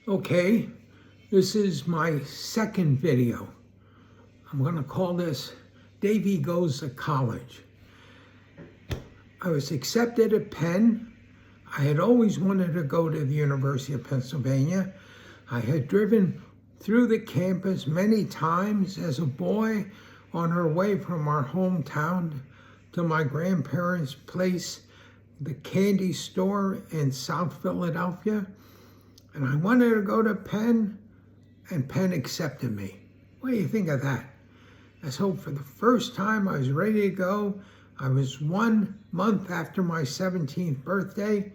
Okay, this is my second video. I'm going to call this Davey Goes to College. I was accepted at Penn. I had always wanted to go to the University of Pennsylvania. I had driven through the campus many times as a boy on our way from our hometown to my grandparents' place, the candy store in South Philadelphia. And I wanted to go to Penn, and Penn accepted me. What do you think of that? And so for the first time, I was ready to go. I was 1 month after my 17th birthday.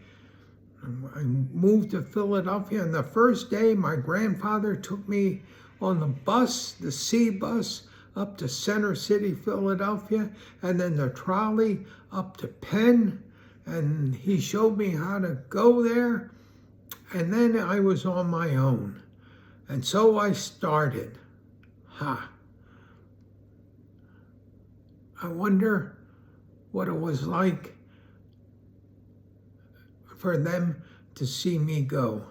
I moved to Philadelphia, and the first day, my grandfather took me on the bus, the C bus, up to Center City, Philadelphia, and then the trolley up to Penn, and he showed me how to go there. And then I was on my own. And so I started. I wonder what it was like for them to see me go.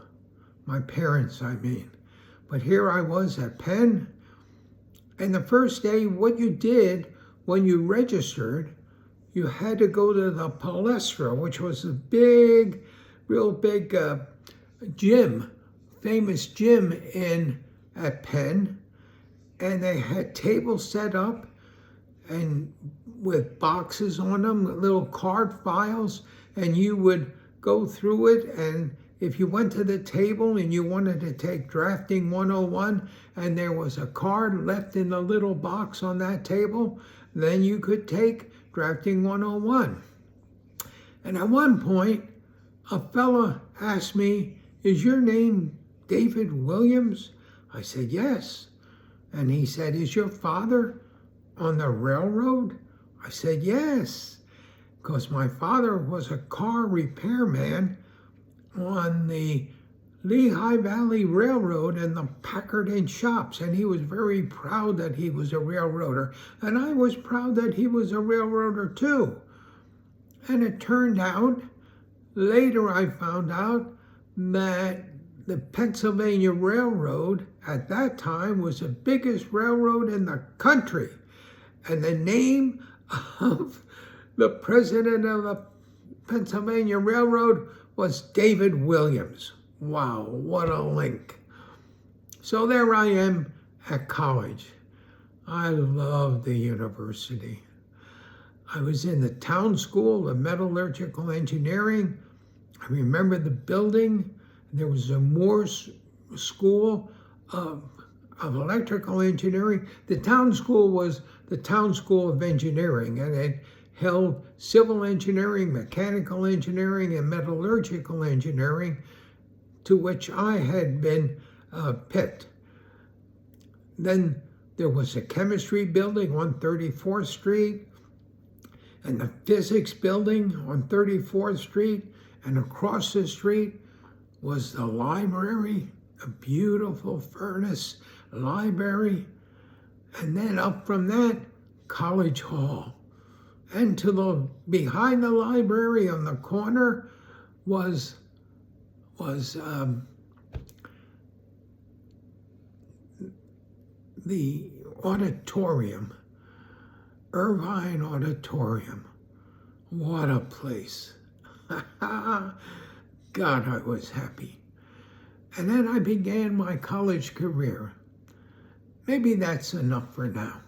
My parents, I mean. But here I was at Penn. And the first day, what you did when you registered, you had to go to the Palestra, which was a big, real big gym, famous gym at Penn, and they had tables set up and with boxes on them, little card files, and you would go through it, and if you went to the table and you wanted to take drafting 101 and there was a card left in the little box on that table, then you could take drafting 101. And at one point, a fella asked me, "Is your name David Williams?" I said, "Yes." And he said, "Is your father on the railroad?" I said, "Yes," because my father was a car repairman on the Lehigh Valley Railroad and the Packard and shops, and he was very proud that he was a railroader, and I was proud that he was a railroader too. And it turned out, later I found out, that the Pennsylvania Railroad at that time was the biggest railroad in the country. And the name of the president of the Pennsylvania Railroad was David Williams. Wow, what a link. So there I am at college. I love the university. I was in the town school of metallurgical engineering. I remember the building. There was a Morse school of electrical engineering. The town school was the town school of engineering, and it held civil engineering, mechanical engineering, and metallurgical engineering, to which I had been picked. Then there was a chemistry building on 34th Street, and the physics building on 34th Street, and across the street was the library, a beautiful furnace library. And then up from that, College Hall. And to the behind the library on the corner was the auditorium, Irvine Auditorium. What a place. God, I was happy. And then I began my college career. Maybe that's enough for now.